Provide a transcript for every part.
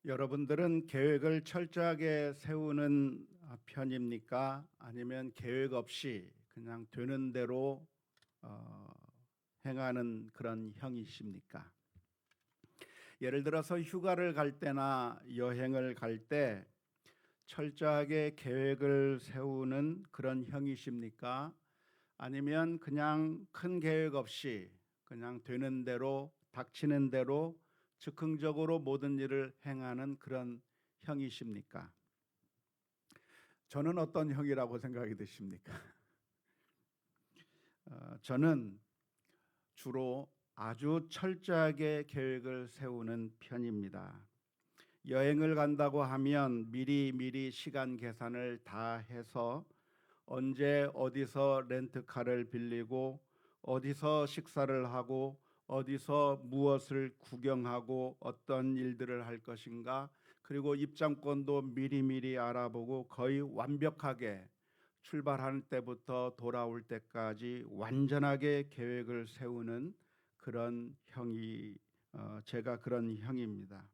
여러분들은 계획을 철저하게 세우는 편입니까? 아니면 계획 없이 그냥 되는 대로 어, 행하는 그런 형이십니까? 예를 들어서 휴가를 갈 때나 여행을 갈 때 철저하게 계획을 세우는 그런 형이십니까? 아니면 그냥 큰 계획 없이 그냥 되는 대로 닥치는 대로 즉흥적으로 모든 일을 행하는 그런 형이십니까? 저는 어떤 형이라고 생각이 드십니까? 저는 주로 아주 철저하게 계획을 세우는 편입니다. 여행을 간다고 하면 미리 시간 계산을 다 해서 언제 어디서 렌트카를 빌리고 어디서 식사를 하고 어디서 무엇을 구경하고 어떤 일들을 할 것인가, 그리고 입장권도 미리 알아보고 거의 완벽하게 출발할 때부터 돌아올 때까지 완전하게 계획을 세우는 그런 형이 제가 그런 형입니다.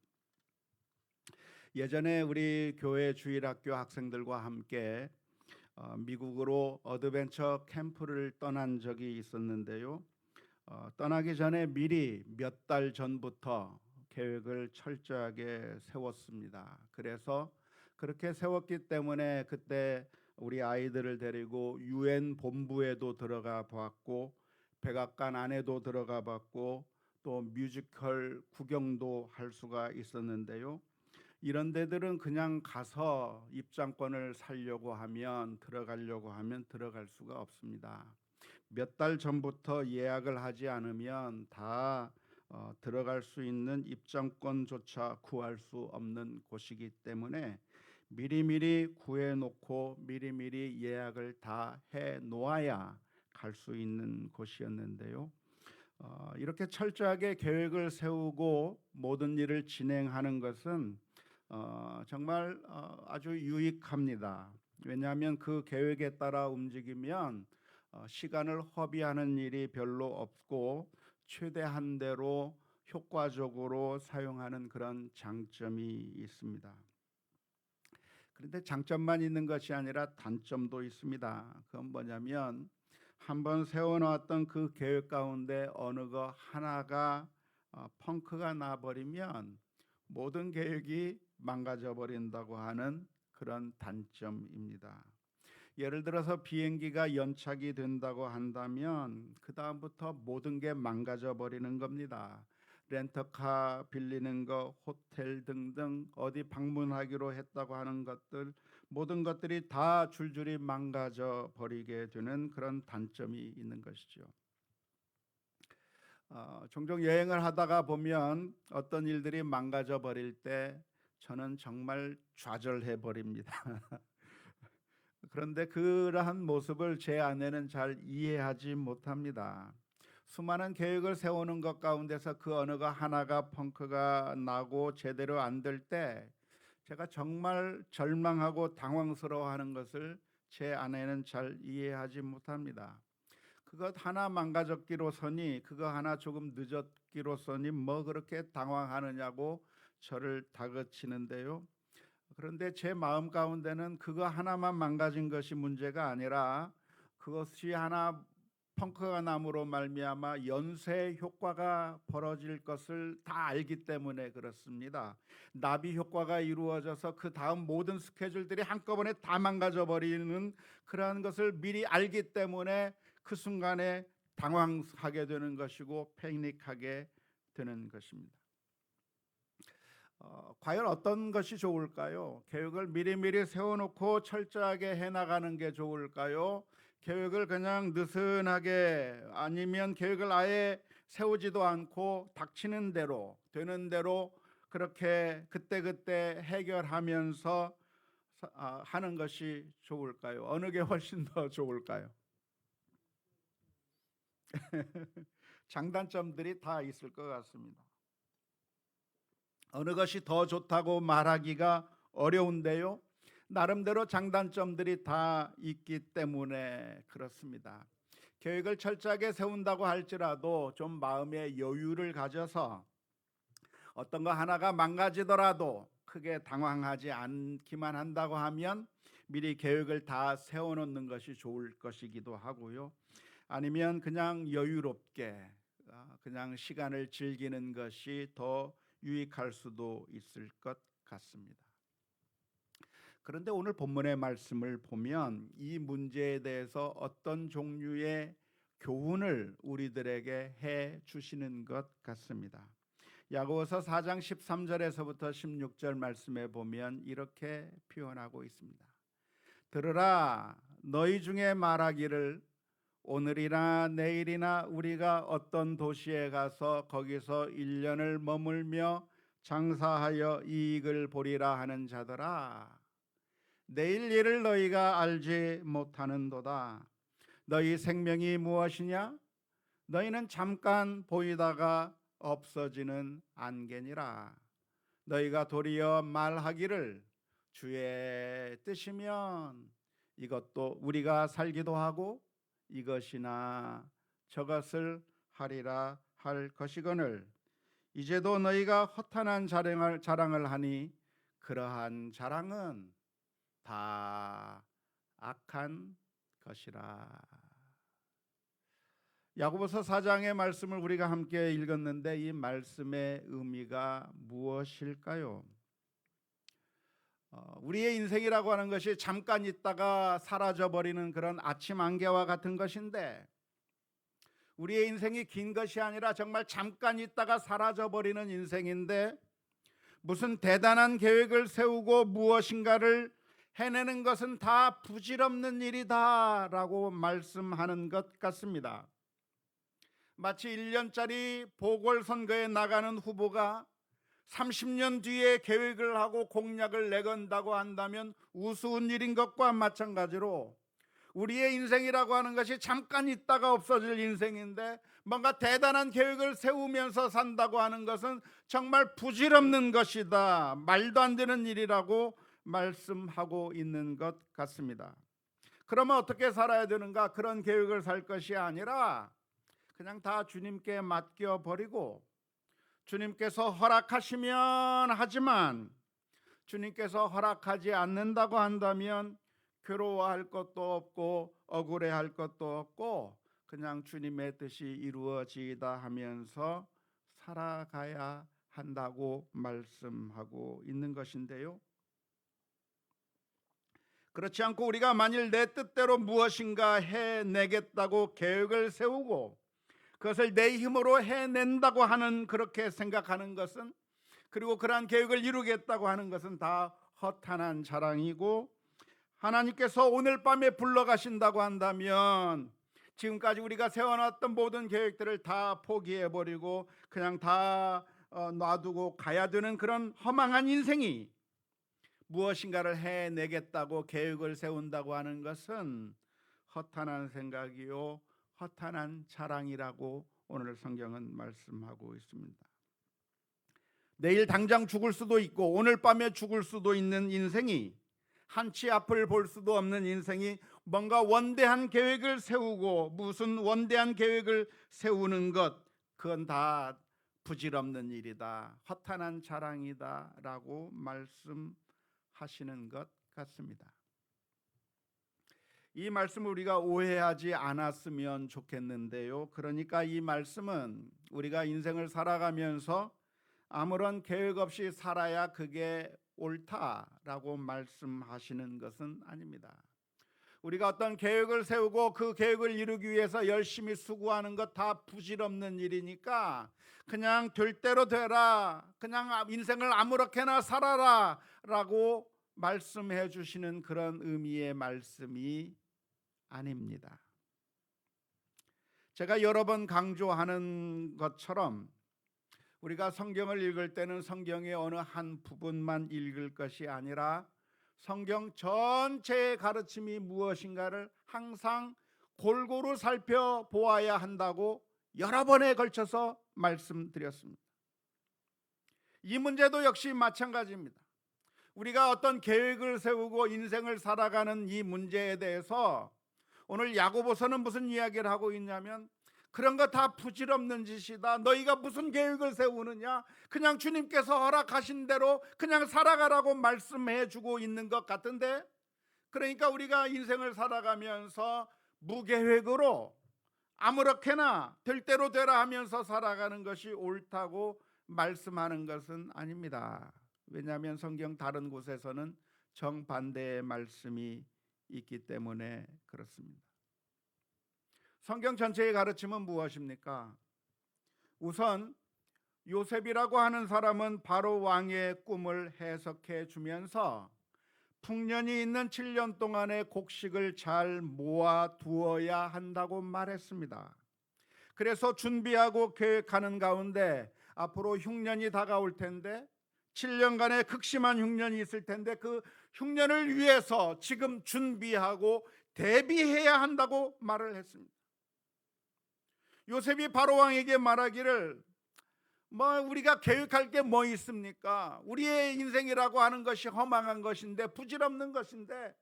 예전에 우리 교회 주일학교 학생들과 함께 미국으로 어드벤처 캠프를 떠난 적이 있었는데요. 떠나기 전에 미리 몇 달 전부터 계획을 철저하게 세웠습니다. 그래서 그렇게 세웠기 때문에 그때 우리 아이들을 데리고 UN 본부에도 들어가 봤고, 백악관 안에도 들어가 봤고, 또 뮤지컬 구경도 할 수가 있었는데요. 이런 데들은 그냥 가서 입장권을 사려고 하면 들어가려고 하면 들어갈 수가 없습니다. 몇 달 전부터 예약을 하지 않으면 다 들어갈 수 있는 입장권조차 구할 수 없는 곳이기 때문에 미리 구해놓고 미리 예약을 다 해 놓아야 갈 수 있는 곳이었는데요. 이렇게 철저하게 계획을 세우고 모든 일을 진행하는 것은 정말 아주 유익합니다. 왜냐하면 그 계획에 따라 움직이면 시간을 허비하는 일이 별로 없고 최대한대로 효과적으로 사용하는 그런 장점이 있습니다. 그런데 장점만 있는 것이 아니라 단점도 있습니다. 그건 뭐냐면 한번 세워놓았던 그 계획 가운데 어느 거 하나가 펑크가 나버리면 모든 계획이 망가져 버린다고 하는 그런 단점입니다. 예를 들어서 비행기가 연착이 된다고 한다면 그 다음부터 모든 게 망가져 버리는 겁니다. 렌터카 빌리는 거, 호텔 등등 어디 방문하기로 했다고 하는 것들, 모든 것들이 다 줄줄이 망가져 버리게 되는 그런 단점이 있는 것이죠. 종종 여행을 하다가 보면 어떤 일들이 망가져 버릴 때 저는 정말 좌절해 버립니다. 그런데 그러한 모습을 제 아내는 잘 이해하지 못합니다. 수많은 계획을 세우는 것 가운데서 그 어느 거 하나가 펑크가 나고 제대로 안 될 때 제가 정말 절망하고 당황스러워하는 것을 제 아내는 잘 이해하지 못합니다. 그것 하나 망가졌기로서니, 그거 하나 조금 늦었기로서니 뭐 그렇게 당황하느냐고 저를 다그치는데요. 그런데 제 마음 가운데는 그거 하나만 망가진 것이 문제가 아니라 그것이 하나 펑크가 남으로 말미암아 연쇄 효과가 벌어질 것을 다 알기 때문에 그렇습니다. 나비 효과가 이루어져서 그 다음 모든 스케줄들이 한꺼번에 다 망가져 버리는 그러한 것을 미리 알기 때문에 그 순간에 당황하게 되는 것이고 패닉하게 되는 것입니다. 과연 어떤 것이 좋을까요? 계획을 미리 세워놓고 철저하게 해나가는 게 좋을까요? 계획을 그냥 느슨하게, 아니면 계획을 아예 세우지도 않고 닥치는 대로 되는 대로 그렇게 그때그때 해결하면서 하는 것이 좋을까요? 어느 게 훨씬 더 좋을까요? 장단점들이 다 있을 것 같습니다. 어느 것이 더 좋다고 말하기가 어려운데요. 나름대로 장단점들이 다 있기 때문에 그렇습니다. 계획을 철저하게 세운다고 할지라도 좀 마음의 여유를 가져서 어떤 거 하나가 망가지더라도 크게 당황하지 않기만 한다고 하면 미리 계획을 다 세워놓는 것이 좋을 것이기도 하고요. 아니면 그냥 여유롭게 그냥 시간을 즐기는 것이 더 유익할 수도 있을 것 같습니다. 그런데 오늘 본문의 말씀을 보면 이 문제에 대해서 어떤 종류의 교훈을 우리들에게 해 주시는 것 같습니다. 야고보서 4장 13절에서부터 16절 말씀에 보면 이렇게 표현하고 있습니다. 들으라, 너희 중에 말하기를 오늘이나 내일이나 우리가 어떤 도시에 가서 거기서 1년을 머물며 장사하여 이익을 보리라 하는 자들아, 내일 일을 너희가 알지 못하는도다. 너희 생명이 무엇이냐? 너희는 잠깐 보이다가 없어지는 안개니라. 너희가 도리어 말하기를 주의 뜻이면 이것도 우리가 살기도 하고 이것이나 저것을 하리라 할 것이거늘 이제도 너희가 허탄한 자랑을 하니 그러한 자랑은 다 악한 것이라. 야고보서 4장의 말씀을 우리가 함께 읽었는데 이 말씀의 의미가 무엇일까요? 우리의 인생이라고 하는 것이 잠깐 있다가 사라져버리는 그런 아침 안개와 같은 것인데, 우리의 인생이 긴 것이 아니라 정말 잠깐 있다가 사라져버리는 인생인데, 무슨 대단한 계획을 세우고 무엇인가를 해내는 것은 다 부질없는 일이다 라고 말씀하는 것 같습니다. 마치 1년짜리 보궐선거에 나가는 후보가 30년 뒤에 계획을 하고 공약을 내건다고 한다면 우스운 일인 것과 마찬가지로 우리의 인생이라고 하는 것이 잠깐 있다가 없어질 인생인데 뭔가 대단한 계획을 세우면서 산다고 하는 것은 정말 부질없는 것이다, 말도 안 되는 일이라고 말씀하고 있는 것 같습니다. 그러면 어떻게 살아야 되는가? 그런 계획을 살 것이 아니라 그냥 다 주님께 맡겨버리고 주님께서 허락하시면 하지만 주님께서 허락하지 않는다고 한다면 괴로워할 것도 없고 억울해할 것도 없고 그냥 주님의 뜻이 이루어지다 하면서 살아가야 한다고 말씀하고 있는 것인데요. 그렇지 않고 우리가 만일 내 뜻대로 무엇인가 해내겠다고 계획을 세우고 그것을 내 힘으로 해낸다고 하는 그렇게 생각하는 것은, 그리고 그러한 계획을 이루겠다고 하는 것은 다 허탄한 자랑이고, 하나님께서 오늘 밤에 불러가신다고 한다면 지금까지 우리가 세워놨던 모든 계획들을 다 포기해버리고 그냥 다 놔두고 가야 되는 그런 허망한 인생이, 무엇인가를 해내겠다고 계획을 세운다고 하는 것은 허탄한 생각이요 허탄한 자랑이라고 오늘 성경은 말씀하고 있습니다. 내일 당장 죽을 수도 있고 오늘 밤에 죽을 수도 있는 인생이, 한치 앞을 볼 수도 없는 인생이 뭔가 원대한 계획을 세우고 무슨 원대한 계획을 세우는 것, 그건 다 부질없는 일이다, 허탄한 자랑이다 라고 말씀하시는 것 같습니다. 이 말씀을 우리가 오해하지 않았으면 좋겠는데요. 그러니까 이 말씀은 우리가 인생을 살아가면서 아무런 계획 없이 살아야 그게 옳다라고 말씀하시는 것은 아닙니다. 우리가 어떤 계획을 세우고 그 계획을 이루기 위해서 열심히 수고하는 것 다 부질없는 일이니까 그냥 될 대로 되라, 그냥 인생을 아무렇게나 살아라 라고 말씀해 주시는 그런 의미의 말씀이 아닙니다. 제가 여러 번 강조하는 것처럼 우리가 성경을 읽을 때는 성경의 어느 한 부분만 읽을 것이 아니라 성경 전체의 가르침이 무엇인가를 항상 골고루 살펴보아야 한다고 여러 번에 걸쳐서 말씀드렸습니다. 이 문제도 역시 마찬가지입니다. 우리가 어떤 계획을 세우고 인생을 살아가는 이 문제에 대해서 오늘 야고보서는 무슨 이야기를 하고 있냐면, 그런 거 다 부질없는 짓이다. 너희가 무슨 계획을 세우느냐? 그냥 주님께서 허락하신 대로 그냥 살아가라고 말씀해 주고 있는 것 같은데, 그러니까 우리가 인생을 살아가면서 무계획으로 아무렇게나 될 대로 되라 하면서 살아가는 것이 옳다고 말씀하는 것은 아닙니다. 왜냐하면 성경 다른 곳에서는 정반대의 말씀이 있기 때문에 그렇습니다. 성경 전체의 가르침은 무엇입니까? 우선 요셉이라고 하는 사람은 바로 왕의 꿈을 해석해 주면서 풍년이 있는 7년 동안의 곡식을 잘 모아 두어야 한다고 말했습니다. 그래서 준비하고 계획하는 가운데 앞으로 흉년이 다가올 텐데, 7년간의 극심한 흉년이 있을 텐데, 그 흉년을 위해서 지금 준비하고 대비해야 한다고 말을 했습니다. 요셉이 바로 왕에게 말하기를, 우리가 계획할 게 뭐 있습니까? 우리의 인생이라고 하는 것이 허망한 것인데, 부질없는 것인데,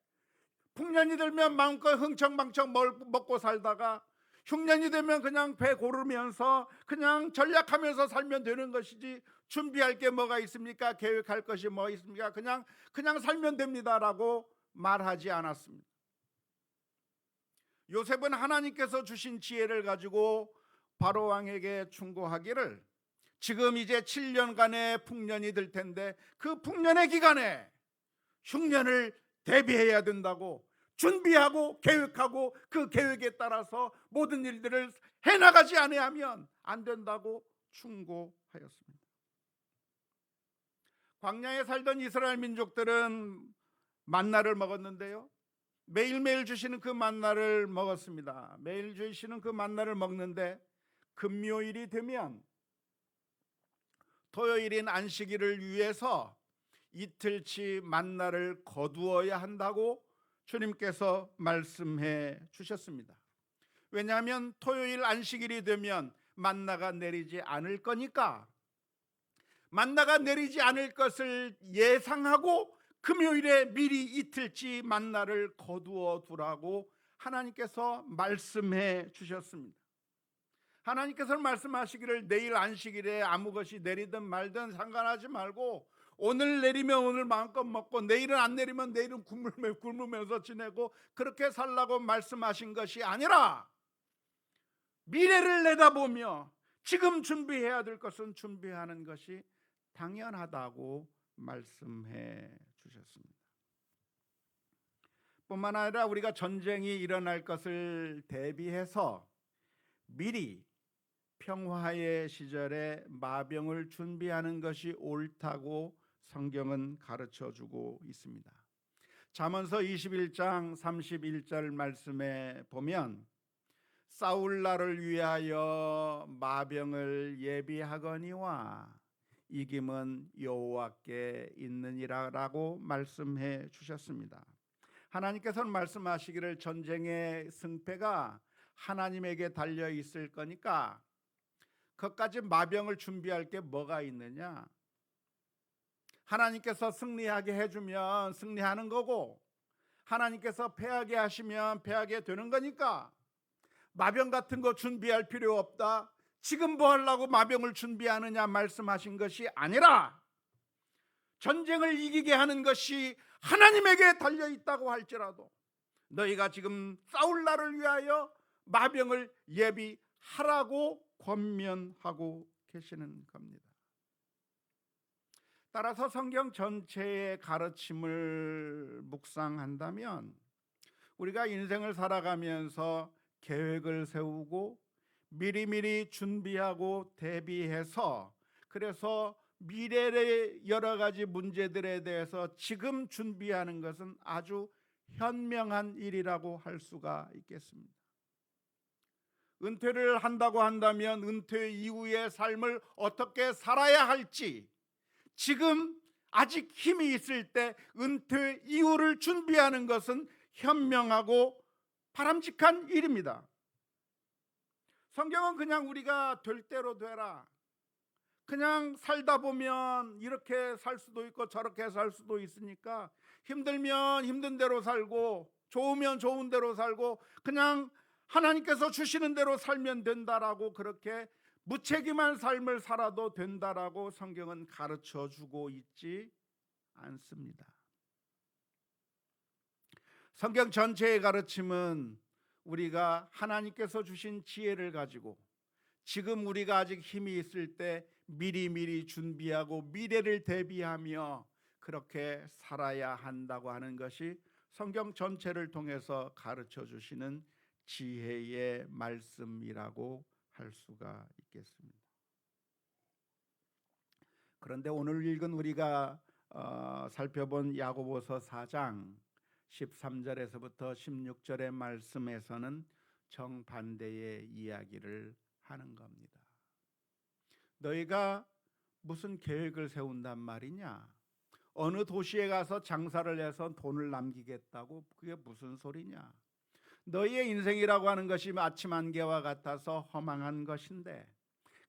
풍년이 들면 마음껏 흥청망청 먹고 살다가 흉년이 되면 그냥 배 고르면서 그냥 전략하면서 살면 되는 것이지, 준비할 게 뭐가 있습니까? 계획할 것이 뭐 있습니까? 그냥 살면 됩니다라고 말하지 않았습니다. 요셉은 하나님께서 주신 지혜를 가지고 바로 왕에게 충고하기를, 지금 이제 7년간의 풍년이 들 텐데 그 풍년의 기간에 흉년을 대비해야 된다고, 준비하고 계획하고 그 계획에 따라서 모든 일들을 해나가지 아니하면 안 된다고 충고하였습니다. 광야에 살던 이스라엘 민족들은 만나를 먹었는데요, 매일매일 주시는 그 만나를 먹었습니다. 매일 주시는 그 만나를 먹는데, 금요일이 되면 토요일인 안식일을 위해서 이틀치 만나를 거두어야 한다고 주님께서 말씀해 주셨습니다. 왜냐하면 토요일 안식일이 되면 만나가 내리지 않을 거니까, 만나가 내리지 않을 것을 예상하고 금요일에 미리 이틀치 만나를 거두어 두라고 하나님께서 말씀해 주셨습니다. 하나님께서는 말씀하시기를, 내일 안식일에 아무 것이 내리든 말든 상관하지 말고 오늘 내리면 오늘 마음껏 먹고 내일은 안 내리면 내일은 굶으면서 지내고 그렇게 살라고 말씀하신 것이 아니라, 미래를 내다보며 지금 준비해야 될 것은 준비하는 것이 당연하다고 말씀해 주셨습니다. 뿐만 아니라 우리가 전쟁이 일어날 것을 대비해서 미리 평화의 시절에 마병을 준비하는 것이 옳다고 성경은 가르쳐 주고 있습니다. 잠언서 21장 31절 말씀에 보면, 싸울 날을 위하여 마병을 예비하거니와 이김은 여호와께 있느니라라고 말씀해 주셨습니다. 하나님께서는 말씀하시기를, 전쟁의 승패가 하나님에게 달려 있을 거니까 그것까지 마병을 준비할 게 뭐가 있느냐? 하나님께서 승리하게 해주면 승리하는 거고, 하나님께서 패하게 하시면 패하게 되는 거니까 마병 같은 거 준비할 필요 없다, 지금 뭐 하려고 마병을 준비하느냐 말씀하신 것이 아니라, 전쟁을 이기게 하는 것이 하나님에게 달려 있다고 할지라도 너희가 지금 싸울 날을 위하여 마병을 예비하라고 권면하고 계시는 겁니다. 따라서 성경 전체의 가르침을 묵상한다면, 우리가 인생을 살아가면서 계획을 세우고 미리미리 준비하고 대비해서, 그래서 미래의 여러 가지 문제들에 대해서 지금 준비하는 것은 아주 현명한 일이라고 할 수가 있겠습니다. 은퇴를 한다고 한다면 은퇴 이후의 삶을 어떻게 살아야 할지, 지금 아직 힘이 있을 때 은퇴 이후를 준비하는 것은 현명하고 바람직한 일입니다. 성경은 그냥 우리가 될 대로 되라, 그냥 살다 보면 이렇게 살 수도 있고 저렇게 살 수도 있으니까 힘들면 힘든 대로 살고 좋으면 좋은 대로 살고 그냥 하나님께서 주시는 대로 살면 된다라고, 그렇게 무책임한 삶을 살아도 된다라고 성경은 가르쳐 주고 있지 않습니다. 성경 전체의 가르침은 우리가 하나님께서 주신 지혜를 가지고 지금 우리가 아직 힘이 있을 때 미리미리 준비하고 미래를 대비하며 그렇게 살아야 한다고 하는 것이 성경 전체를 통해서 가르쳐 주시는 지혜의 말씀이라고 할 수가 있겠습니다. 그런데 오늘 읽은 우리가 살펴본 야고보서 4장 13절에서부터 16절의 말씀에서는 정반대의 이야기를 하는 겁니다. 너희가 무슨 계획을 세운단 말이냐? 어느 도시에 가서 장사를 해서 돈을 남기겠다고? 그게 무슨 소리냐? 너희의 인생이라고 하는 것이 아침 안개와 같아서 허망한 것인데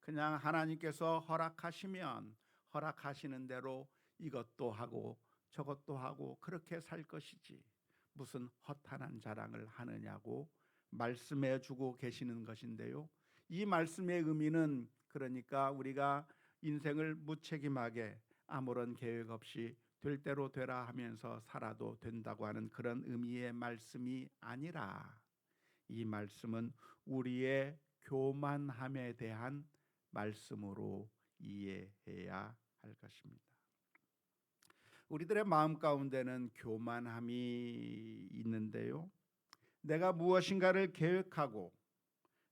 그냥 하나님께서 허락하시면 허락하시는 대로 이것도 하고 저것도 하고 그렇게 살 것이지 무슨 허탄한 자랑을 하느냐고 말씀해 주고 계시는 것인데요. 이 말씀의 의미는 그러니까 우리가 인생을 무책임하게 아무런 계획 없이 될 대로 되라 하면서 살아도 된다고 하는 그런 의미의 말씀이 아니라, 이 말씀은 우리의 교만함에 대한 말씀으로 이해해야 할 것입니다. 우리들의 마음 가운데는 교만함이 있는데요. 내가 무엇인가를 계획하고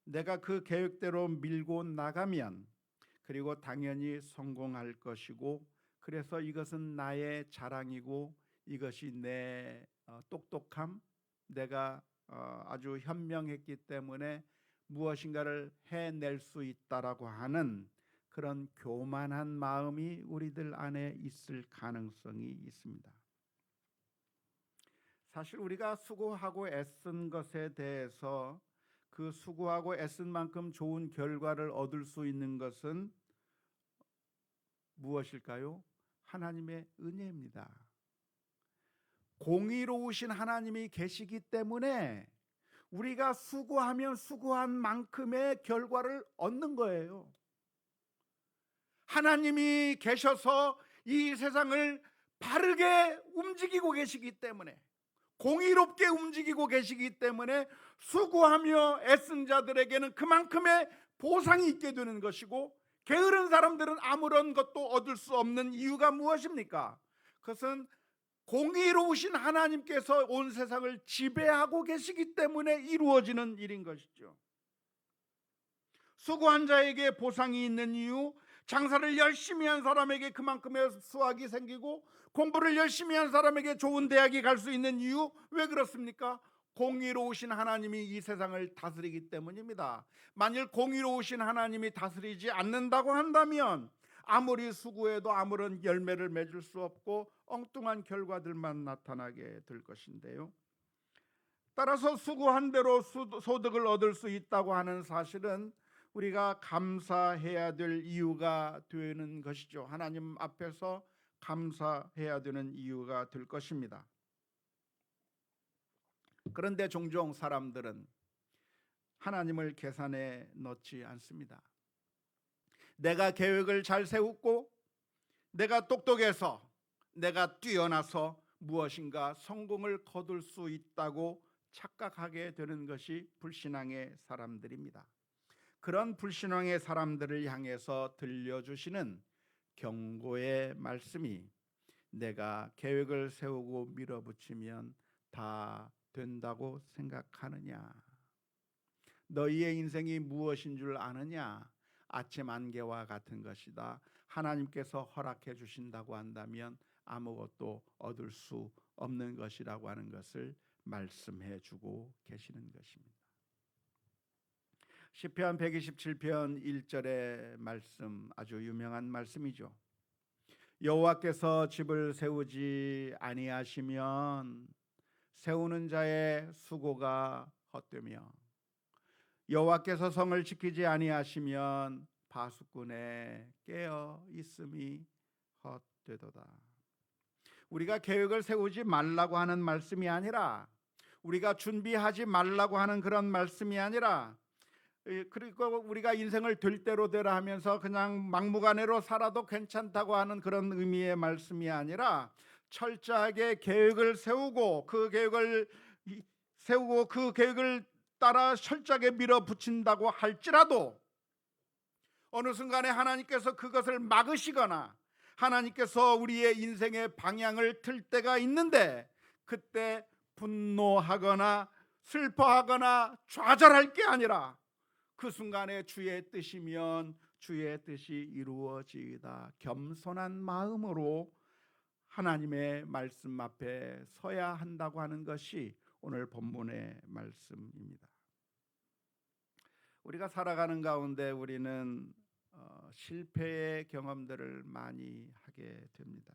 내가 그 계획대로 밀고 나가면 그리고 당연히 성공할 것이고, 그래서 이것은 나의 자랑이고 이것이 내 똑똑함, 내가 아주 현명했기 때문에 무엇인가를 해낼 수 있다라고 하는 그런 교만한 마음이 우리들 안에 있을 가능성이 있습니다. 사실 우리가 수고하고 애쓴 것에 대해서 그 수고하고 애쓴 만큼 좋은 결과를 얻을 수 있는 것은 무엇일까요? 하나님의 은혜입니다. 공의로우신 하나님이 계시기 때문에 우리가 수고하면 수고한 만큼의 결과를 얻는 거예요. 하나님이 계셔서 이 세상을 바르게 움직이고 계시기 때문에, 공의롭게 움직이고 계시기 때문에 수고하며 애쓴 자들에게는 그만큼의 보상이 있게 되는 것이고, 게으른 사람들은 아무런 것도 얻을 수 없는 이유가 무엇입니까? 그것은 공의로우신 하나님께서 온 세상을 지배하고 계시기 때문에 이루어지는 일인 것이죠. 수고한 자에게 보상이 있는 이유, 장사를 열심히 한 사람에게 그만큼의 수확이 생기고 공부를 열심히 한 사람에게 좋은 대학이 갈 수 있는 이유, 왜 그렇습니까? 공의로우신 하나님이 이 세상을 다스리기 때문입니다. 만일 공의로우신 하나님이 다스리지 않는다고 한다면 아무리 수고해도 아무런 열매를 맺을 수 없고 엉뚱한 결과들만 나타나게 될 것인데요. 따라서 수고한 대로 소득을 얻을 수 있다고 하는 사실은 우리가 감사해야 될 이유가 되는 것이죠. 하나님 앞에서 감사해야 되는 이유가 될 것입니다. 그런데 종종 사람들은 하나님을 계산에 넣지 않습니다. 내가 계획을 잘 세우고 내가 똑똑해서 내가 뛰어나서 무엇인가 성공을 거둘 수 있다고 착각하게 되는 것이 불신앙의 사람들입니다. 그런 불신앙의 사람들을 향해서 들려주시는 경고의 말씀이, 내가 계획을 세우고 밀어붙이면 다 된다고 생각하느냐? 너희의 인생이 무엇인 줄 아느냐? 아침 안개와 같은 것이다. 하나님께서 허락해 주신다고 한다면 아무것도 얻을 수 없는 것이라고 하는 것을 말씀해 주고 계시는 것입니다. 시편 127편 1절의 말씀, 아주 유명한 말씀이죠. 여호와께서 집을 세우지 아니하시면 세우는 자의 수고가 헛되며 여호와께서 성을 지키지 아니하시면 파수꾼의 깨어 있음이 헛되도다. 우리가 계획을 세우지 말라고 하는 말씀이 아니라 우리가 준비하지 말라고 하는 그런 말씀이 아니라, 그리고 우리가 인생을 될 대로 되라 하면서 그냥 막무가내로 살아도 괜찮다고 하는 그런 의미의 말씀이 아니라, 철저하게 계획을 세우고 그 계획을 따라 철저하게 밀어붙인다고 할지라도 어느 순간에 하나님께서 그것을 막으시거나 하나님께서 우리의 인생의 방향을 틀 때가 있는데, 그때 분노하거나 슬퍼하거나 좌절할 게 아니라 그 순간에 주의 뜻이면 주의 뜻이 이루어지이다, 겸손한 마음으로 하나님의 말씀 앞에 서야 한다고 하는 것이 오늘 본문의 말씀입니다. 우리가 살아가는 가운데 우리는 실패의 경험들을 많이 하게 됩니다.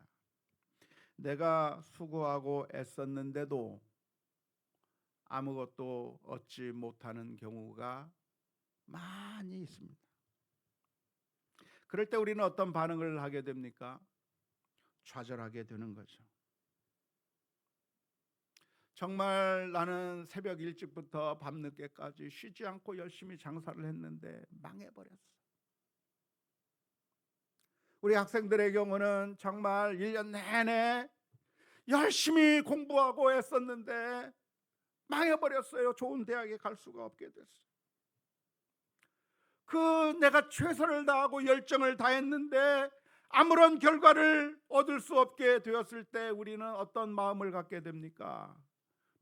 내가 수고하고 애썼는데도 아무것도 얻지 못하는 경우가 많이 있습니다. 그럴 때 우리는 어떤 반응을 하게 됩니까? 좌절하게 되는 거죠. 정말 나는 새벽 일찍부터 밤늦게까지 쉬지 않고 열심히 장사를 했는데 망해버렸어. 우리 학생들의 경우는 정말 1년 내내 열심히 공부하고 애썼는데 망해버렸어요. 좋은 대학에 갈 수가 없게 됐어요. 내가 최선을 다하고 열정을 다했는데 아무런 결과를 얻을 수 없게 되었을 때 우리는 어떤 마음을 갖게 됩니까?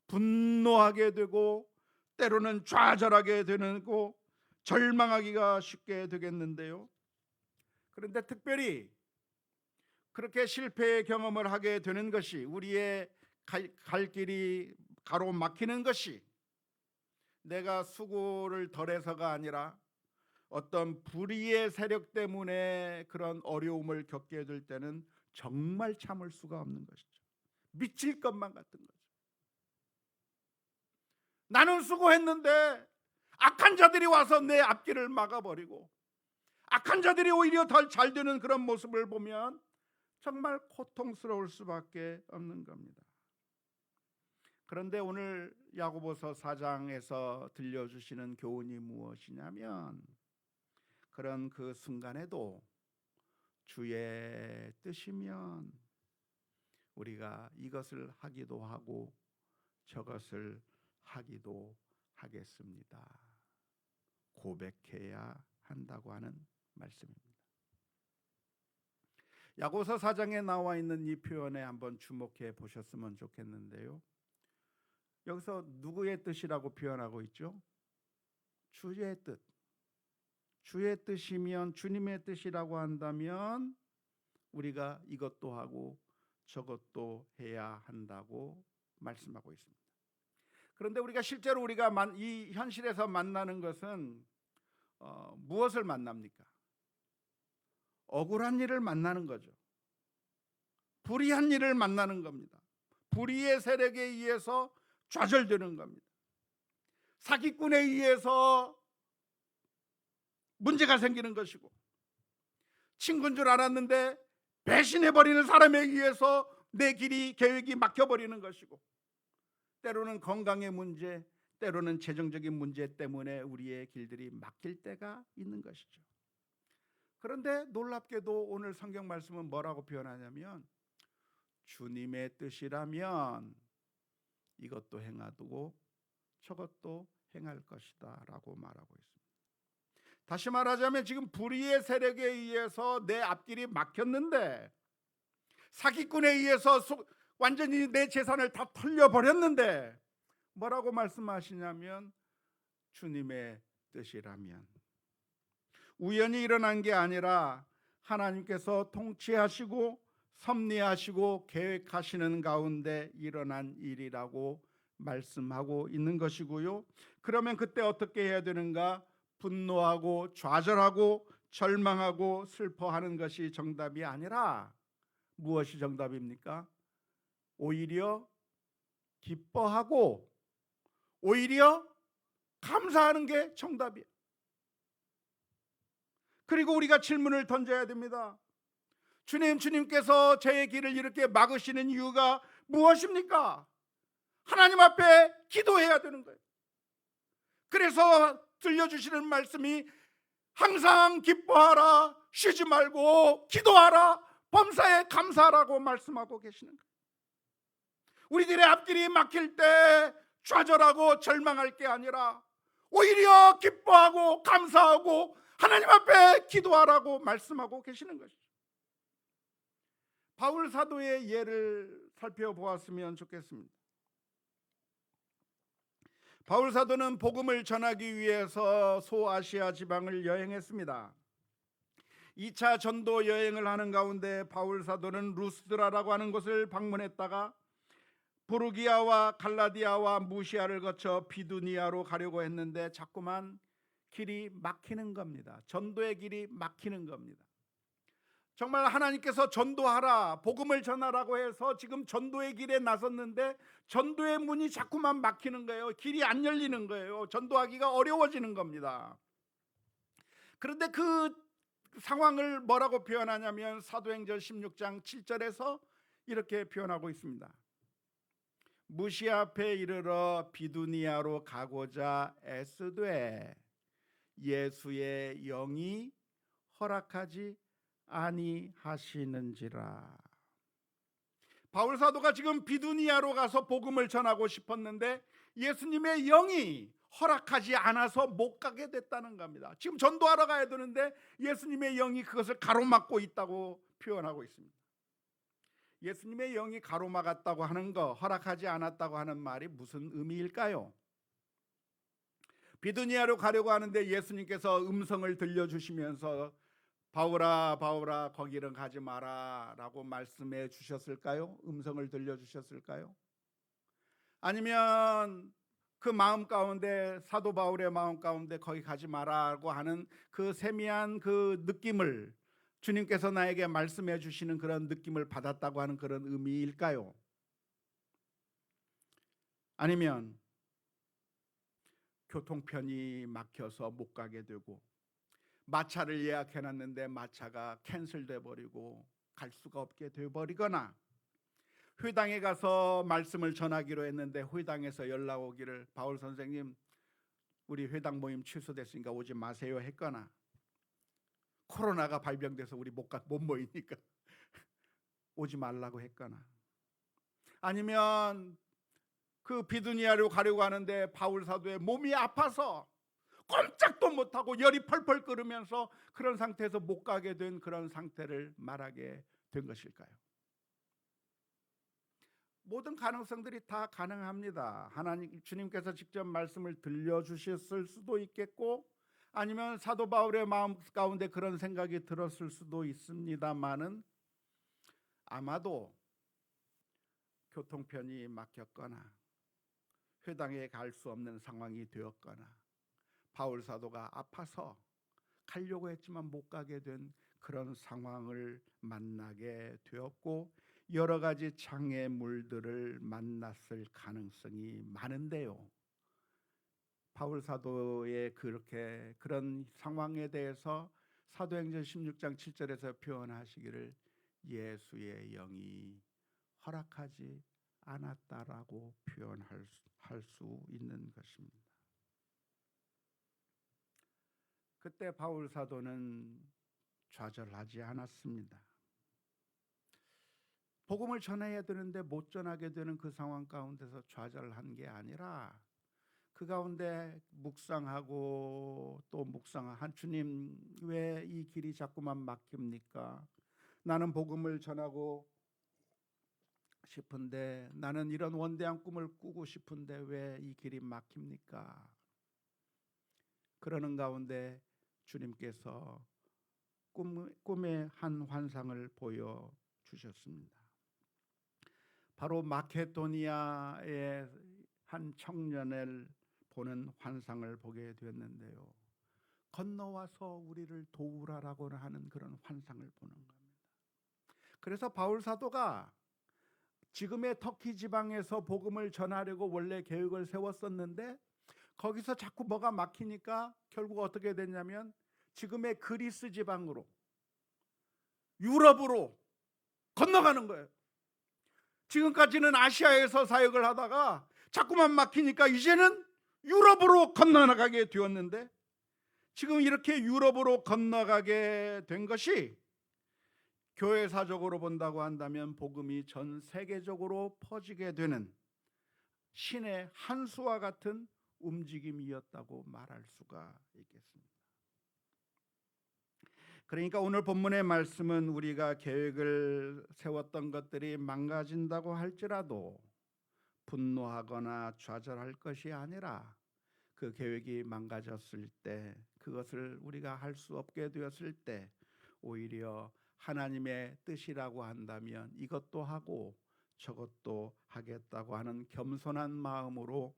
분노하게 되고 때로는 좌절하게 되고 절망하기가 쉽게 되겠는데요. 그런데 특별히 그렇게 실패의 경험을 하게 되는 것이, 우리의 갈 길이 가로막히는 것이 내가 수고를 덜해서가 아니라 어떤 불의의 세력 때문에 그런 어려움을 겪게 될 때는 정말 참을 수가 없는 것이죠. 미칠 것만 같은 거죠. 나는 수고했는데 악한 자들이 와서 내 앞길을 막아버리고 악한 자들이 오히려 더 잘 되는 그런 모습을 보면 정말 고통스러울 수밖에 없는 겁니다. 그런데 오늘 야고보서 4장에서 들려주시는 교훈이 무엇이냐면, 그런 그 순간에도 주의 뜻이면 우리가 이것을 하기도 하고 저것을 하기도 하겠습니다, 고백해야 한다고 하는 말씀입니다. 야고보서 4장에 나와 있는 이 표현에 한번 주목해 보셨으면 좋겠는데요. 여기서 누구의 뜻이라고 표현하고 있죠? 주의 뜻. 주의 뜻이면, 주님의 뜻이라고 한다면 우리가 이것도 하고 저것도 해야 한다고 말씀하고 있습니다. 그런데 우리가 실제로 우리가 이 현실에서 만나는 것은 무엇을 만납니까? 억울한 일을 만나는 거죠. 불의한 일을 만나는 겁니다. 불의의 세력에 의해서 좌절되는 겁니다. 사기꾼에 의해서 문제가 생기는 것이고, 친구인 줄 알았는데 배신해버리는 사람에 의해서 내 계획이 막혀버리는 것이고, 때로는 건강의 문제, 때로는 재정적인 문제 때문에 우리의 길들이 막힐 때가 있는 것이죠. 그런데 놀랍게도 오늘 성경 말씀은 뭐라고 표현하냐면, 주님의 뜻이라면 이것도 행하고 저것도 행할 것이다 라고 말하고 있습니다. 다시 말하자면 지금 불의의 세력에 의해서 내 앞길이 막혔는데, 사기꾼에 의해서 완전히 내 재산을 다 털려버렸는데 뭐라고 말씀하시냐면, 주님의 뜻이라면, 우연히 일어난 게 아니라 하나님께서 통치하시고 섭리하시고 계획하시는 가운데 일어난 일이라고 말씀하고 있는 것이고요. 그러면 그때 어떻게 해야 되는가? 분노하고 좌절하고 절망하고 슬퍼하는 것이 정답이 아니라 무엇이 정답입니까? 오히려 기뻐하고 오히려 감사하는 게 정답이에요. 그리고 우리가 질문을 던져야 됩니다. 주님께서 제 길을 이렇게 막으시는 이유가 무엇입니까? 하나님 앞에 기도해야 되는 거예요. 그래서 들려주시는 말씀이 항상 기뻐하라, 쉬지 말고 기도하라, 범사에 감사하라고 말씀하고 계시는 거예요. 우리들의 앞길이 막힐 때 좌절하고 절망할 게 아니라 오히려 기뻐하고 감사하고 하나님 앞에 기도하라고 말씀하고 계시는 것이죠. 바울 사도의 예를 살펴보았으면 좋겠습니다. 바울 사도는 복음을 전하기 위해서 소아시아 지방을 여행했습니다. 2차 전도 여행을 하는 가운데 바울 사도는 루스드라라고 하는 곳을 방문했다가 부르기아와 갈라디아와 무시아를 거쳐 비두니아로 가려고 했는데 자꾸만 길이 막히는 겁니다. 전도의 길이 막히는 겁니다. 정말 하나님께서 전도하라, 복음을 전하라고 해서 지금 전도의 길에 나섰는데 전도의 문이 자꾸만 막히는 거예요. 길이 안 열리는 거예요. 전도하기가 어려워지는 겁니다. 그런데 그 상황을 뭐라고 표현하냐면 사도행전 16장 7절에서 이렇게 표현하고 있습니다. 무시아 앞에 이르러 비두니아로 가고자 애쓰되 예수의 영이 허락하지 아니하시는지라. 바울 사도가 지금 비두니아로 가서 복음을 전하고 싶었는데 예수님의 영이 허락하지 않아서 못 가게 됐다는 겁니다. 지금 전도하러 가야 되는데 예수님의 영이 그것을 가로막고 있다고 표현하고 있습니다. 예수님의 영이 가로막았다고 하는 거, 허락하지 않았다고 하는 말이 무슨 의미일까요? 비두니아로 가려고 하는데 예수님께서 음성을 들려주시면서 바울아 바울아 거기는 가지 마라 라고 말씀해 주셨을까요? 음성을 들려주셨을까요? 아니면 그 마음 가운데, 사도 바울의 마음 가운데 거기 가지 마라고 하는 그 세미한 그 느낌을 주님께서 나에게 말씀해 주시는 그런 느낌을 받았다고 하는 그런 의미일까요? 아니면 교통편이 막혀서 못 가게 되고 마차를 예약해놨는데 마차가 캔슬돼 버리고 갈 수가 없게 되어버리거나 회당에 가서 말씀을 전하기로 했는데 회당에서 연락 오기를 바울 선생님 우리 회당 모임 취소됐으니까 오지 마세요 했거나 코로나가 발병돼서 우리 못 모이니까 오지 말라고 했거나 아니면 그 비두니아로 가려고 하는데 바울 사도의 몸이 아파서 꼼짝도 못하고 열이 펄펄 끓으면서 그런 상태에서 못 가게 된 그런 상태를 말하게 된 것일까요? 모든 가능성들이 다 가능합니다. 하나님 주님께서 직접 말씀을 들려주셨을 수도 있겠고 아니면 사도 바울의 마음 가운데 그런 생각이 들었을 수도 있습니다만은 아마도 교통편이 막혔거나 회당에 갈 수 없는 상황이 되었거나 바울 사도가 아파서 가려고 했지만 못 가게 된 그런 상황을 만나게 되었고 여러 가지 장애물들을 만났을 가능성이 많은데요. 바울 사도의 그런 상황에 대해서 사도행전 16장 7절에서 표현하시기를 예수의 영이 허락하지 않았다라고 표현할 수 있는 것입니다. 그때 바울 사도는 좌절하지 않았습니다. 복음을 전해야 되는데 못 전하게 되는 그 상황 가운데서 좌절한 게 아니라 그 가운데 묵상하고 또 묵상한 주님 왜 이 길이 자꾸만 막힙니까? 나는 복음을 전하고 싶은데 나는 이런 원대한 꿈을 꾸고 싶은데 왜 이 길이 막힙니까? 그러는 가운데 주님께서 꿈의 한 환상을 보여주셨습니다. 바로 마케도니아의 한 청년을 보는 환상을 보게 되었는데요. 건너와서 우리를 도우라라고 하는 그런 환상을 보는 겁니다. 그래서 바울 사도가 지금의 터키 지방에서 복음을 전하려고 원래 계획을 세웠었는데 거기서 자꾸 뭐가 막히니까 결국 어떻게 됐냐면 지금의 그리스 지방으로 유럽으로 건너가는 거예요. 지금까지는 아시아에서 사역을 하다가 자꾸만 막히니까 이제는 유럽으로 건너가게 되었는데, 지금 이렇게 유럽으로 건너가게 된 것이 교회사적으로 본다고 한다면 복음이 전 세계적으로 퍼지게 되는 신의 한 수와 같은 움직임이었다고 말할 수가 있겠습니다. 그러니까 오늘 본문의 말씀은 우리가 계획을 세웠던 것들이 망가진다고 할지라도 분노하거나 좌절할 것이 아니라, 그 계획이 망가졌을 때, 그것을 우리가 할 수 없게 되었을 때 오히려 하나님의 뜻이라고 한다면 이것도 하고 저것도 하겠다고 하는 겸손한 마음으로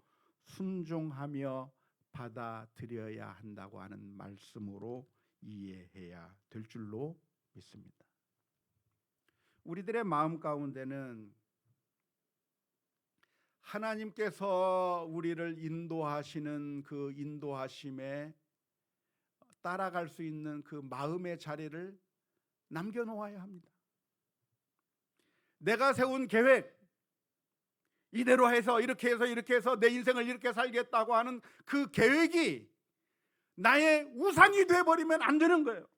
순종하며 받아들여야 한다고 하는 말씀으로 이해해야 될 줄로 믿습니다. 우리들의 마음 가운데는 하나님께서 우리를 인도하시는 그 인도하심에 따라갈 수 있는 그 마음의 자리를 남겨놓아야 합니다. 내가 세운 계획, 이대로 해서 이렇게 해서 내 인생을 이렇게 살겠다고 하는 그 계획이 나의 우상이 되어버리면 안 되는 거예요.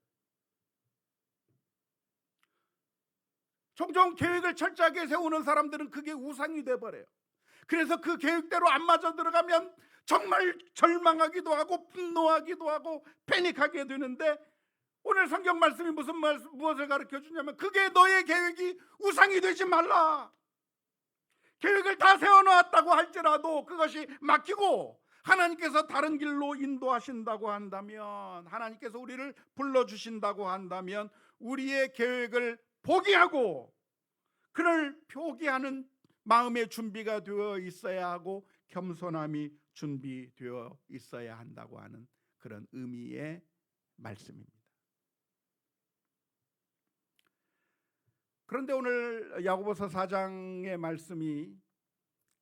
종종 계획을 철저하게 세우는 사람들은 그게 우상이 되어버려요. 그래서 그 계획대로 안 맞아 들어가면 정말 절망하기도 하고 분노하기도 하고 패닉하게 되는데, 오늘 성경 말씀이 무엇을 가르쳐 주냐면, 그게 너의 계획이 우상이 되지 말라. 계획을 다 세워놓았다고 할지라도 그것이 막히고 하나님께서 다른 길로 인도하신다고 한다면, 하나님께서 우리를 불러주신다고 한다면 우리의 계획을 포기하고 그를 포기하는 마음의 준비가 되어 있어야 하고 겸손함이 준비되어 있어야 한다고 하는 그런 의미의 말씀입니다. 그런데 오늘 야고보서 4장의 말씀이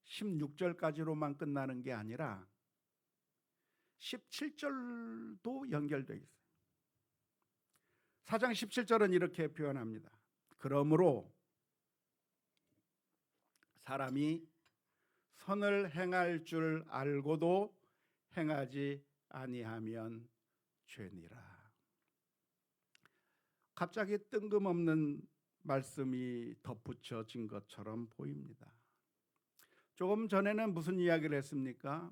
16절까지로만 끝나는 게 아니라 17절도 연결되어 있어요. 4장 17절은 이렇게 표현합니다. 그러므로 사람이 선을 행할 줄 알고도 행하지 아니하면 죄니라. 갑자기 뜬금없는 말씀이 덧붙여진 것처럼 보입니다. 조금 전에는 무슨 이야기를 했습니까?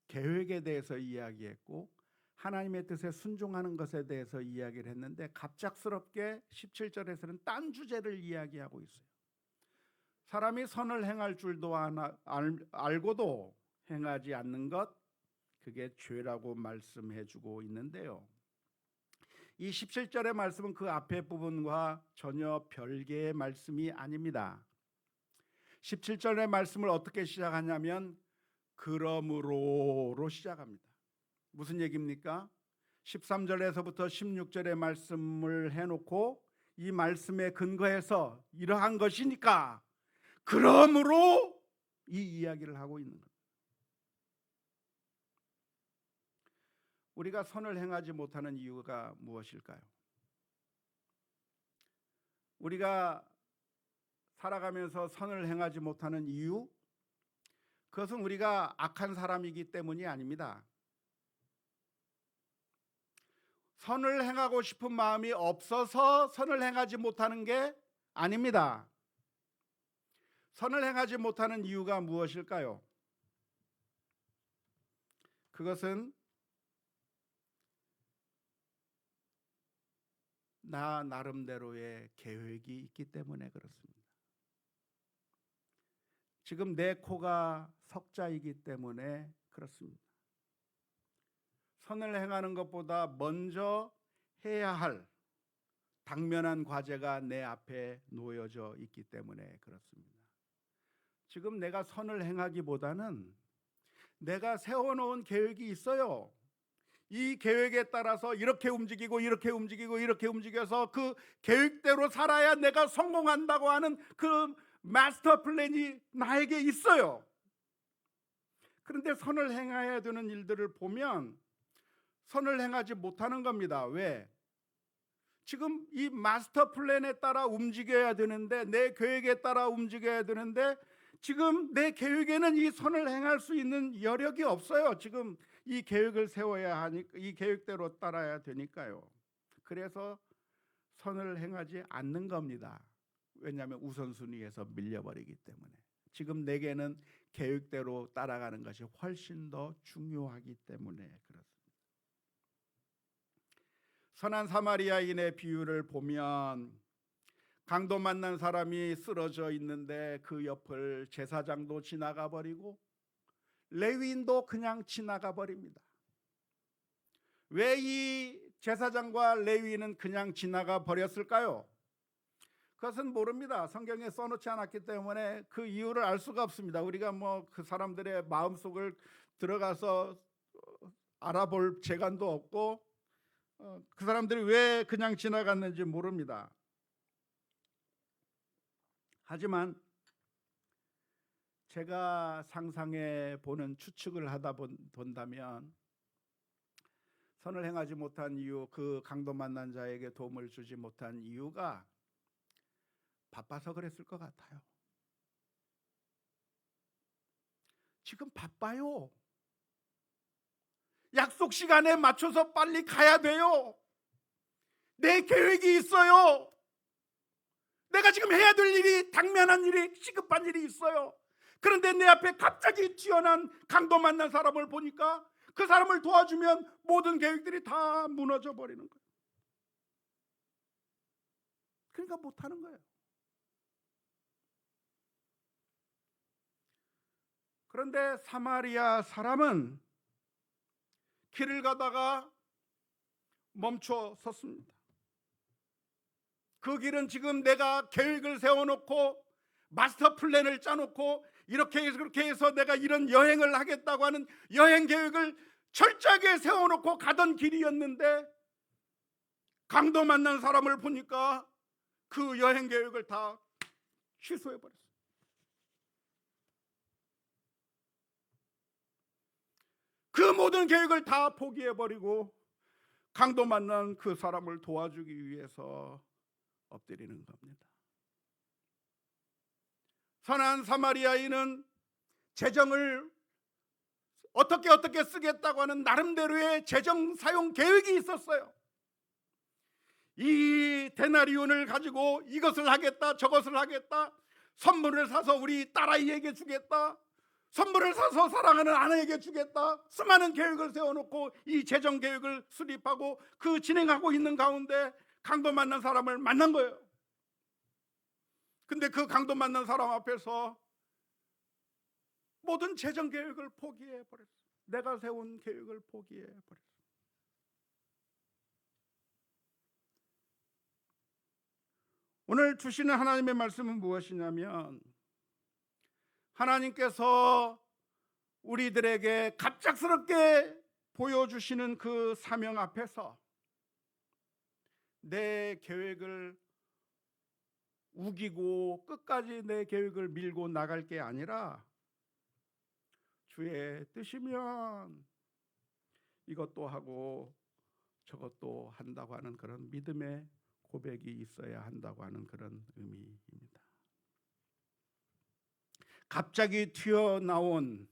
계획에 대해서 이야기했고 하나님의 뜻에 순종하는 것에 대해서 이야기를 했는데, 갑작스럽게 17절에서는 딴 주제를 이야기하고 있어요. 사람이 선을 행할 줄도 알고도 행하지 않는 것, 그게 죄라고 말씀해주고 있는데요. 이 17절의 말씀은 그 앞에 부분과 전혀 별개의 말씀이 아닙니다. 17절의 말씀을 어떻게 시작하냐면 그러므로로 시작합니다. 무슨 얘기입니까? 13절에서부터 16절의 말씀을 해놓고 이 말씀에 근거해서 이러한 것이니까 그러므로 이 이야기를 하고 있는 겁니다. 우리가 선을 행하지 못하는 이유가 무엇일까요? 우리가 살아가면서 선을 행하지 못하는 이유, 그것은 우리가 악한 사람이기 때문이 아닙니다. 선을 행하고 싶은 마음이 없어서 선을 행하지 못하는 게 아닙니다. 선을 행하지 못하는 이유가 무엇일까요? 그것은 나 나름대로의 계획이 있기 때문에 그렇습니다. 지금 내 코가 석자이기 때문에 그렇습니다. 선을 행하는 것보다 먼저 해야 할 당면한 과제가 내 앞에 놓여져 있기 때문에 그렇습니다. 지금 내가 선을 행하기보다는 내가 세워놓은 계획이 있어요. 이 계획에 따라서 이렇게 움직이고 이렇게 움직이고 이렇게 움직여서 그 계획대로 살아야 내가 성공한다고 하는 그 마스터 플랜이 나에게 있어요. 그런데 선을 행해야 되는 일들을 보면 선을 행하지 못하는 겁니다. 왜? 지금 이 마스터 플랜에 따라 움직여야 되는데, 내 계획에 따라 움직여야 되는데 지금 내 계획에는 이 선을 행할 수 있는 여력이 없어요. 지금 이 계획을 세워야 하니까, 이 계획대로 따라야 되니까요. 그래서 선을 행하지 않는 겁니다. 왜냐하면 우선순위에서 밀려버리기 때문에. 지금 내게는 계획대로 따라가는 것이 훨씬 더 중요하기 때문에 그렇습니다. 선한 사마리아인의 비유를 보면 강도 만난 사람이 쓰러져 있는데 그 옆을 제사장도 지나가 버리고 레위인도 그냥 지나가 버립니다. 왜 이 제사장과 레위인은 그냥 지나가 버렸을까요? 그것은 모릅니다. 성경에 써놓지 않았기 때문에 그 이유를 알 수가 없습니다. 우리가 뭐 그 사람들의 마음속을 들어가서 알아볼 재간도 없고 그 사람들이 왜 그냥 지나갔는지 모릅니다. 하지만 제가 상상해 보는 추측을 하다 본다면 선을 행하지 못한 이유, 그 강도 만난 자에게 도움을 주지 못한 이유가 바빠서 그랬을 것 같아요. 지금 바빠요. 약속 시간에 맞춰서 빨리 가야 돼요. 내 계획이 있어요. 내가 지금 해야 될 일이, 당면한 일이, 시급한 일이 있어요. 그런데 내 앞에 갑자기 튀어난 강도 만난 사람을 보니까 그 사람을 도와주면 모든 계획들이 다 무너져 버리는 거예요. 그러니까 못하는 거예요. 그런데 사마리아 사람은 길을 가다가 멈춰 섰습니다. 그 길은 지금 내가 계획을 세워놓고 마스터 플랜을 짜놓고 이렇게 해서 그렇게 해서 내가 이런 여행을 하겠다고 하는 여행 계획을 철저하게 세워놓고 가던 길이었는데 강도 만난 사람을 보니까 그 여행 계획을 다 취소해버렸어요. 그 모든 계획을 다 포기해버리고 강도 만난 그 사람을 도와주기 위해서 엎드리는 겁니다. 선한 사마리아인은 재정을 어떻게 쓰겠다고 하는 나름대로의 재정 사용 계획이 있었어요. 이 데나리온을 가지고 이것을 하겠다, 저것을 하겠다, 선물을 사서 우리 딸아이에게 주겠다, 선물을 사서 사랑하는 아내에게 주겠다, 수많은 계획을 세워놓고 이 재정 계획을 수립하고 그 진행하고 있는 가운데 강도 만난 사람을 만난 거예요. 근데 그 강도 만난 사람 앞에서 모든 재정 계획을 포기해 버렸어요. 내가 세운 계획을 포기해 버렸어요. 오늘 주시는 하나님의 말씀은 무엇이냐면 하나님께서 우리들에게 갑작스럽게 보여주시는 그 사명 앞에서 내 계획을 우기고 끝까지 내 계획을 밀고 나갈 게 아니라 주의 뜻이면 이것도 하고 저것도 한다고 하는 그런 믿음의 고백이 있어야 한다고 하는 그런 의미입니다. 갑자기 튀어나온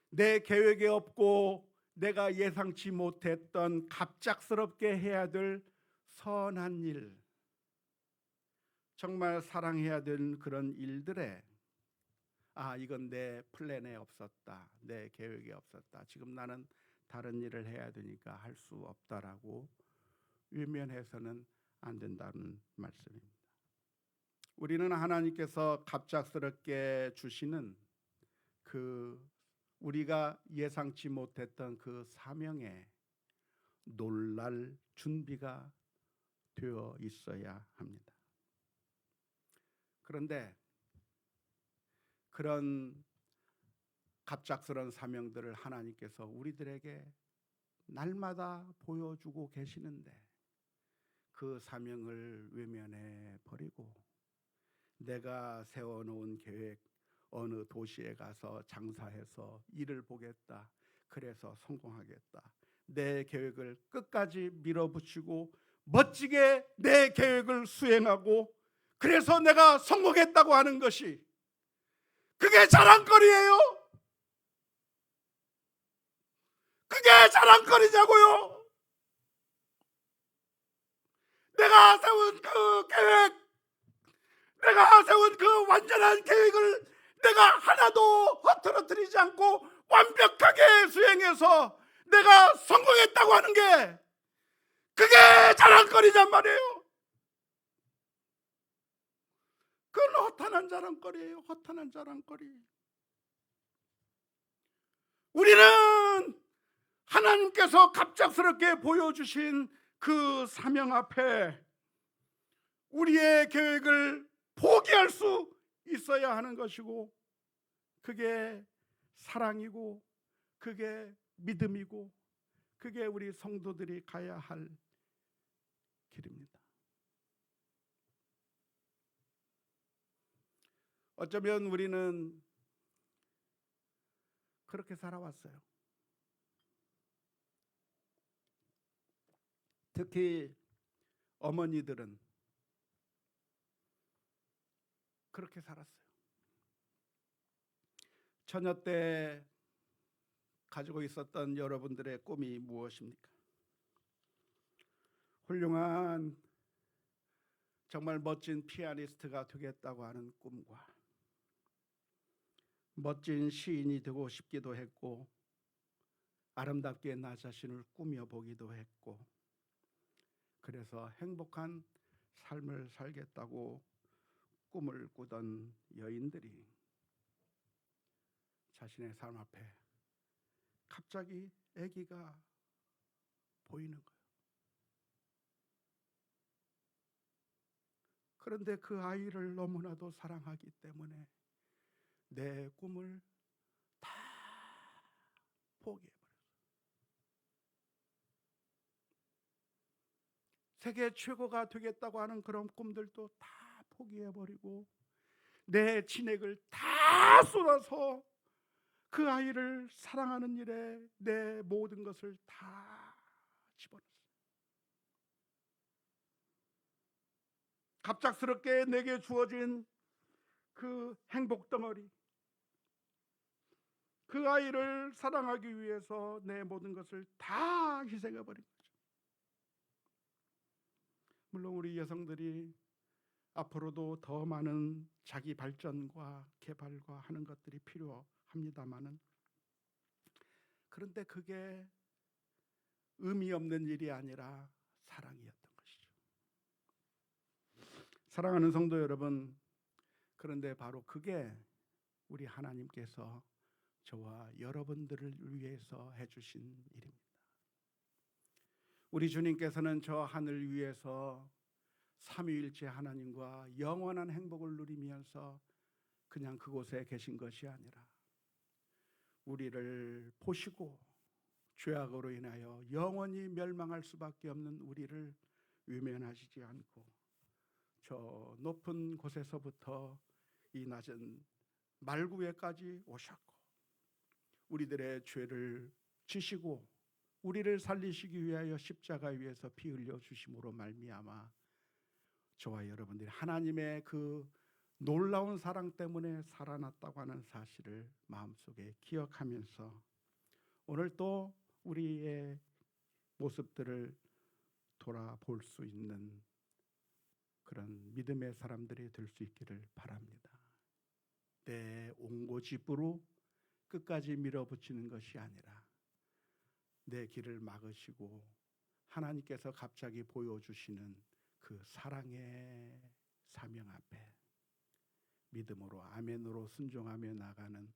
내 계획에 없고 내가 예상치 못했던 갑작스럽게 해야 될 선한 일, 정말 사랑해야 되는 그런 일들에 이건 내 플랜에 없었다, 내 계획에 없었다, 지금 나는 다른 일을 해야 되니까 할 수 없다라고 외면해서는 안 된다는 말씀입니다. 우리는 하나님께서 갑작스럽게 주시는 그 우리가 예상치 못했던 그 사명에 놀랄 준비가 되어 있어야 합니다. 그런데 그런 갑작스러운 사명들을 하나님께서 우리들에게 날마다 보여주고 계시는데 그 사명을 외면해 버리고 내가 세워놓은 계획, 어느 도시에 가서 장사해서 일을 보겠다, 그래서 성공하겠다, 내 계획을 끝까지 밀어붙이고 멋지게 내 계획을 수행하고 그래서 내가 성공했다고 하는 것이 그게 자랑거리예요? 그게 자랑거리냐고요? 내가 세운 그 계획, 내가 세운 그 완전한 계획을 내가 하나도 흐트러뜨리지 않고 완벽하게 수행해서 내가 성공했다고 하는 게 그게 자랑거리냔 말이에요. 그건 허탄한 자랑거리예요. 허탄한 자랑거리. 우리는 하나님께서 갑작스럽게 보여주신 그 사명 앞에 우리의 계획을 포기할 수 있어야 하는 것이고, 그게 사랑이고, 그게 믿음이고, 그게 우리 성도들이 가야 할 길입니다. 어쩌면 우리는 그렇게 살아왔어요. 특히 어머니들은 그렇게 살았어요. 처녀 때 가지고 있었던 여러분들의 꿈이 무엇입니까? 훌륭한 정말 멋진 피아니스트가 되겠다고 하는 꿈과 멋진 시인이 되고 싶기도 했고, 아름답게 나 자신을 꾸며보기도 했고, 그래서 행복한 삶을 살겠다고 꿈을 꾸던 여인들이 자신의 삶 앞에 갑자기 아기가 보이는 거예요. 그런데 그 아이를 너무나도 사랑하기 때문에 내 꿈을 다 포기해버렸어요. 세계 최고가 되겠다고 하는 그런 꿈들도 다 포기해버리고 내 진액을 다 쏟아서 그 아이를 사랑하는 일에 내 모든 것을 다 집어넣었어요. 갑작스럽게 내게 주어진 그 행복 덩어리, 그 아이를 사랑하기 위해서 내 모든 것을 다 희생해버린 거죠. 물론 우리 여성들이 앞으로도 더 많은 자기 발전과 개발과 하는 것들이 필요합니다마는, 그런데 그게 의미 없는 일이 아니라 사랑이었던 것이죠. 사랑하는 성도 여러분, 그런데 바로 그게 우리 하나님께서 저와 여러분들을 위해서 해주신 일입니다. 우리 주님께서는 저 하늘 위에서 삼위일체 하나님과 영원한 행복을 누리면서 그냥 그곳에 계신 것이 아니라 우리를 보시고 죄악으로 인하여 영원히 멸망할 수밖에 없는 우리를 외면하시지 않고 저 높은 곳에서부터 이 낮은 말구에까지 오셨고 우리들의 죄를 지시고 우리를 살리시기 위하여 십자가 위에서 피 흘려 주심으로 말미암아 저와 여러분들이 하나님의 그 놀라운 사랑 때문에 살아났다고 하는 사실을 마음속에 기억하면서 오늘 또 우리의 모습들을 돌아볼 수 있는 그런 믿음의 사람들이 될 수 있기를 바랍니다. 내 옹고집으로 끝까지 밀어붙이는 것이 아니라 내 길을 막으시고 하나님께서 갑자기 보여주시는 그 사랑의 사명 앞에 믿음으로 아멘으로 순종하며 나가는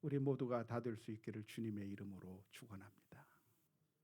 우리 모두가 다 될 수 있기를 주님의 이름으로 축원합니다.